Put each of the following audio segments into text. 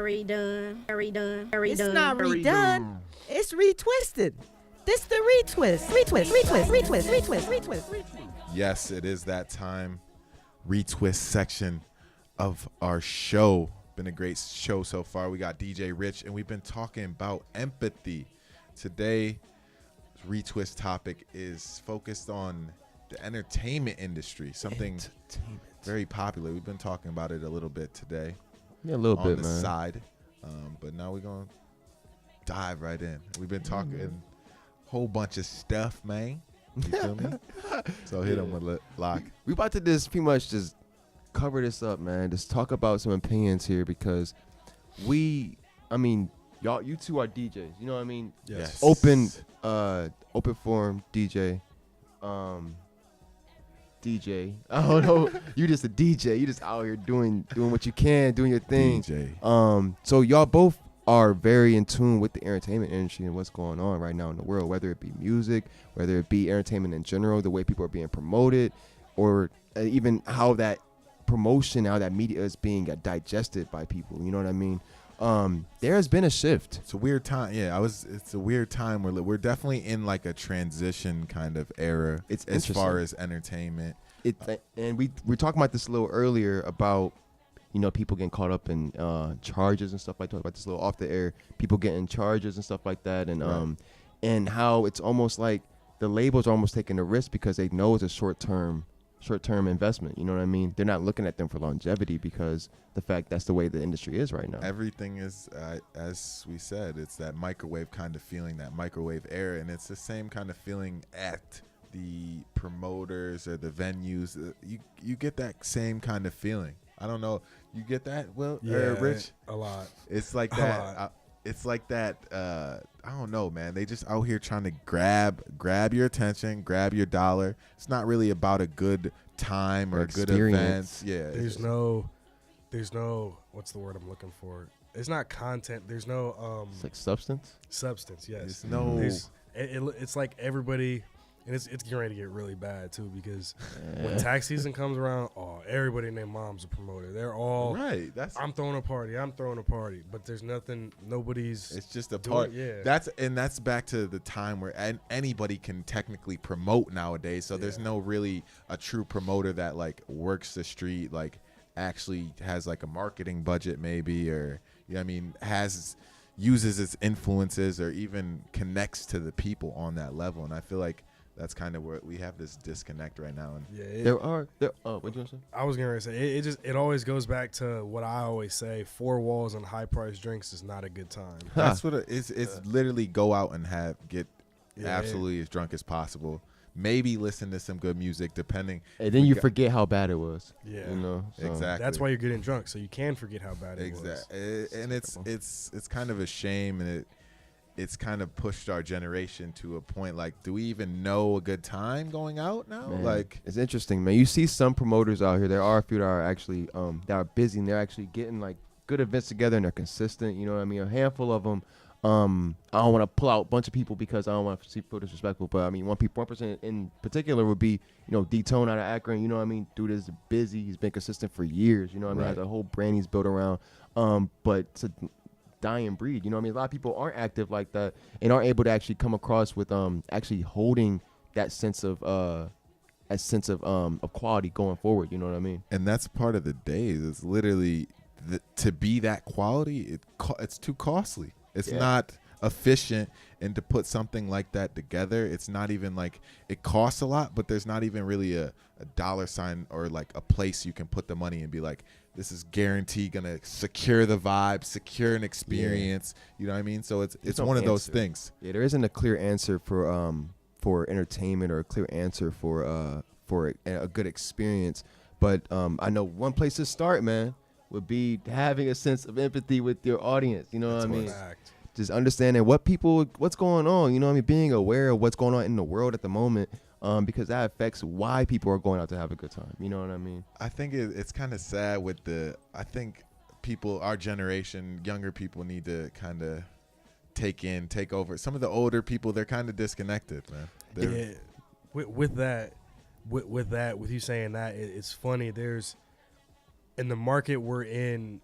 It's not redone. It's retwisted. This the retwist. Yes, it is that time. Retwist section of our show. Been a great show so far. We got DJ Rich, and we've been talking about empathy. Today, retwist topic is focused on the entertainment industry, something very popular. We've been talking about it a little bit today. Yeah, a little on bit, the man. side. But now we're going to dive right in. We've been talking a whole bunch of stuff, man. You feel me? So hit them with Locc. We about to just pretty much just cover this up, man. Just talk about some opinions here because y'all, you two are DJs. You know what I mean? Yes. Open forum DJ. DJ. I don't know. You just a DJ. You just out here doing what you can, doing your thing. DJ. So y'all both are very in tune with the entertainment industry and what's going on right now in the world, whether it be music, whether it be entertainment in general, the way people are being promoted, or even how that promotion, how that media is being digested by people. You know what I mean? There has been a shift. It's a weird time. Yeah, it's a weird time. We're definitely in like a transition kind of era. It's as far interesting. as entertainment. And we were talking about this a little earlier about, people getting caught up in charges and stuff like that. About this a little off the air, people getting charges and stuff like that, and Right. And how it's almost like the labels are almost taking a risk because they know it's a short term investment. You know what I mean? They're not looking at them for longevity because the fact that's the way the industry is right now. Everything is, as we said, it's that microwave kind of feeling, that microwave era, and it's the same kind of feeling at the promoters or the venues. You get that same kind of feeling. I don't know. You get that, Will? Yeah, Rich? a lot. It's like that. It's like that. I don't know, man. They just out here trying to grab your attention, grab your dollar. It's not really about a good time or a good event. Yeah. There's no. What's the word I'm looking for? It's not content. There's no. It's like substance. Substance. Yes. It's like everybody. And it's getting ready to get really bad, too, because when tax season comes around, everybody and their mom's a promoter. They're all, right. I'm throwing a party. But there's nothing, nobody's. It's just a part. Yeah. That's back to the time where anybody can technically promote nowadays. So there's no really a true promoter that, like, works the street, like, actually has, like, a marketing budget maybe, or, uses its influences or even connects to the people on that level. And I feel like that's kind of where we have this disconnect right now. And There are. What you want to say? I was going to say, it always goes back to what I always say, 4 walls and high-priced drinks is not a good time. that's what it's literally go out and get absolutely as drunk as possible. Maybe listen to some good music, depending. And then you forget how bad it was. Yeah. So. Exactly. That's why you're getting drunk, so you can forget how bad it was. Exactly. And it's kind of a shame, and it's kind of pushed our generation to a point, like, do we even know a good time going out now? Man, like, it's interesting, man. You see some promoters out here. There are a few that are actually that are busy, and they're actually getting like good events together, and they're consistent. You know what I mean? A handful of them. I don't want to pull out a bunch of people because I don't want to see people disrespectful, but I mean, one person in particular would be, D-Tone out of Akron. You know what I mean? Dude is busy. He's been consistent for years. You know what I mean? Right. Has a whole brand he's built around. But it's a dying breed. You know what I mean? A lot of people aren't active like that and aren't able to actually come across with actually holding that sense of quality going forward. You know what I mean? and that's part of the Daze. It's literally to be that quality. It's too costly. It's not efficient, and to put something like that together, it's not even like it costs a lot, but there's not even really a dollar sign or like a place you can put the money and be like, this is guaranteed gonna secure the vibe, secure an experience. You know what I mean? So it's no one of those answer. things. Yeah, there isn't a clear answer for entertainment or a clear answer for a good experience. But I know one place to start, man, would be having a sense of empathy with your audience. You know what I mean? Fact. Just understanding what's going on. You know what I mean? Being aware of what's going on in the world at the moment, because that affects why people are going out to have a good time. You know what I mean? I think it's kind of sad with I think people, our generation, younger people need to kind of take over. Some of the older people, they're kind of disconnected, man. With you saying that, it's funny. There's in the market we're in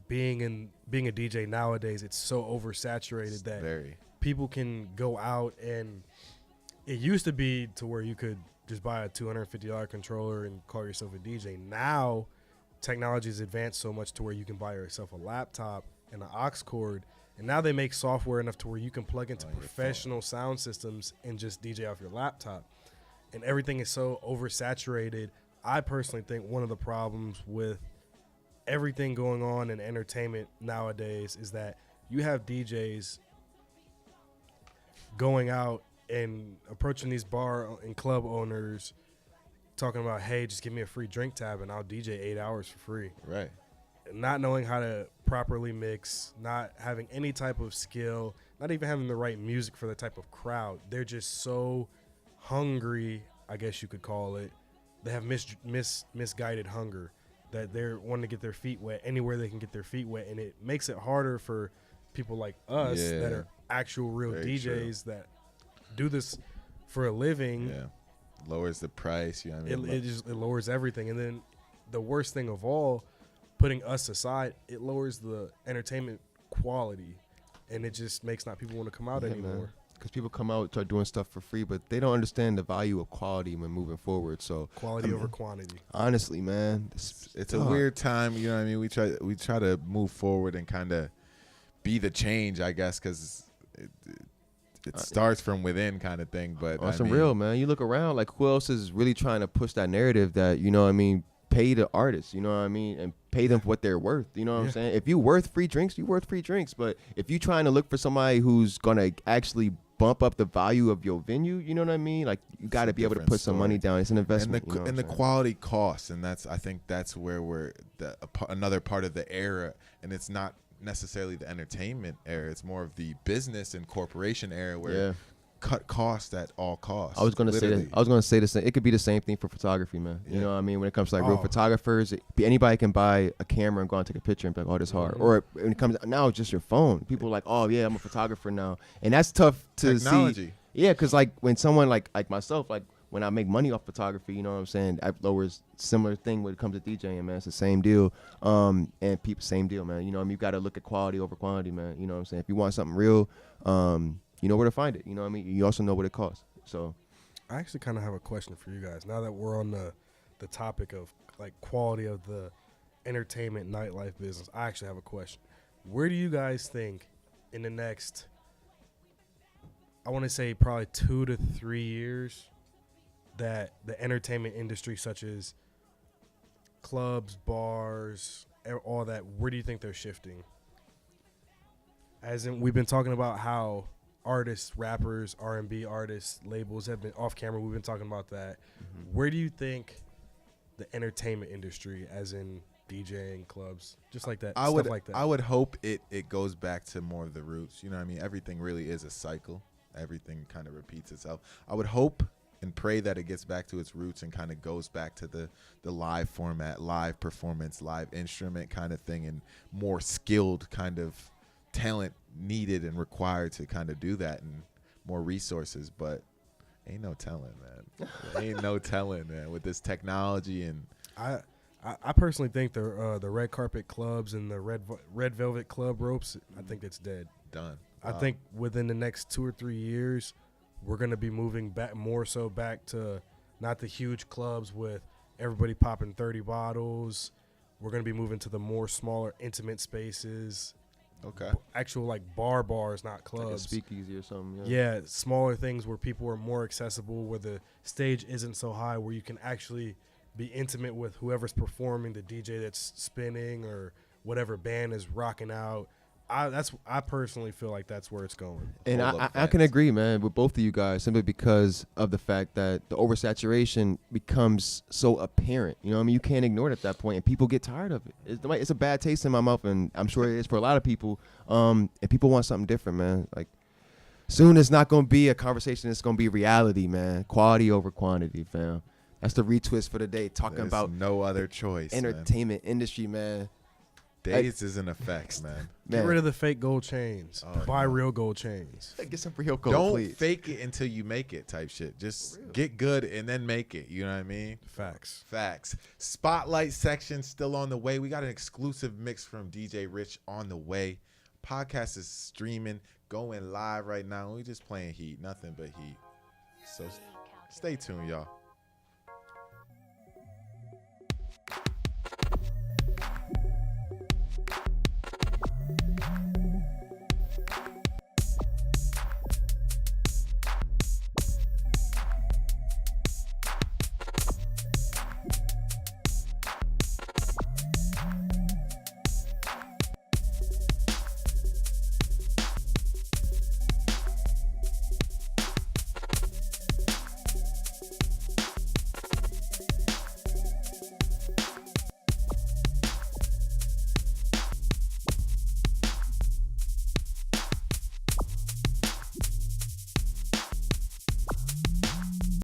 being a DJ nowadays, it's so oversaturated that Very. people can go out, and it used to be to where you could just buy a $250 controller and call yourself a DJ. Now technology has advanced so much to where you can buy yourself a laptop and an aux cord, and now they make software enough to where you can plug into professional sound systems and just DJ off your laptop. And everything is so oversaturated. I personally think one of the problems with everything going on in entertainment nowadays is that you have DJs going out and approaching these bar and club owners talking about, hey, just give me a free drink tab and I'll DJ 8 hours for free. Right. Not knowing how to properly mix, not having any type of skill, not even having the right music for the type of crowd. They're just so hungry, I guess you could call it. They have misguided hunger that they're wanting to get their feet wet anywhere they can get their feet wet, and it makes it harder for people like us that are actual real Very DJs that do this for a living. Yeah. Lowers the price. You know what I mean? It lowers everything. And then the worst thing of all, putting us aside, it lowers the entertainment quality, and it just makes not people want to come out anymore. Because people come out, start doing stuff for free, but they don't understand the value of quality when moving forward. So quality over quantity. Honestly, man, it's a weird time. You know what I mean? We try to move forward and kind of be the change, I guess, because it starts from within, kind of thing. But on some real, man, you look around, like who else is really trying to push that narrative that, you know what I mean, pay the artists, you know what I mean, and pay them for what they're worth. You know what I'm saying? If you worth free drinks, you worth free drinks. But if you trying to look for somebody who's gonna actually bump up the value of your venue, you know what I mean? Like you got to be able to put some money down. It's an investment. And the quality costs, and I think that's where we're another part of the era, and it's not necessarily the entertainment era. It's more of the business and corporation era where cut costs at all costs. I was gonna say the same. It could be the same thing for photography, man. You know what I mean? When it comes to like real photographers, anybody can buy a camera and go and take a picture and be like, "Oh, this hard." Or when it comes now, it's just your phone. People are like, "Oh yeah, I'm a photographer now," and that's tough to see. Yeah, because like when someone like myself, like when I make money off photography, you know what I'm saying? I lowers similar thing when it comes to DJing, man. It's the same deal. And people, same deal, man. You know what I mean? You got to look at quality over quantity, man. You know what I'm saying? If you want something real, you know where to find it. You know what I mean? You also know what it costs. So I actually kind of have a question for you guys. Now that we're on the topic of like quality of the entertainment nightlife business, I actually have a question. Where do you guys think in the next, I want to say probably 2 to 3 years, that the entertainment industry, such as clubs, bars, all that, where do you think they're shifting? As in, we've been talking about how artists, rappers, R&B artists, labels have been off camera. We've been talking about that. Where do you think the entertainment industry, as in DJing, clubs, just like that, stuff like that? I would hope it goes back to more of the roots. You know what I mean? Everything really is a cycle. Everything kind of repeats itself. I would hope and pray that it gets back to its roots and kind of goes back to the live format, live performance, live instrument kind of thing, and more skilled kind of talent needed and required to kind of do that, and more resources. But ain't no telling, man. Ain't no telling, man, with this technology. And I personally think the red carpet clubs and the red velvet club ropes, I think it's dead. Done. I think within the next 2 or 3 years, we're going to be moving back to not the huge clubs with everybody popping 30 bottles. We're going to be moving to the more smaller, intimate spaces. Okay. Actual like bars, not clubs. Like a speakeasy or something. Yeah, smaller things where people are more accessible, where the stage isn't so high, where you can actually be intimate with whoever's performing, the DJ that's spinning or whatever band is rocking out. I personally feel like that's where it's going. And I can agree, man, with both of you guys, simply because of the fact that the oversaturation becomes so apparent. You know what I mean? You can't ignore it at that point, and people get tired of it. It's a bad taste in my mouth, and I'm sure it is for a lot of people. And people want something different, man. Like, soon it's not going to be a conversation. It's going to be reality, man. Quality over quantity, fam. That's the retwist for the day. Talking about no other choice. Entertainment industry, man. Daze is in effect, man. Get rid of the fake gold chains. Oh, Buy no. real gold chains. Get some real gold, Don't please. fake it until you make it type shit. Just get good and then make it. You know what I mean? Facts. Facts. Spotlight section still on the way. We got an exclusive mix from DJ Rich on the way. Podcast is streaming, going live right now. We just playing heat. Nothing but heat. So stay tuned, y'all.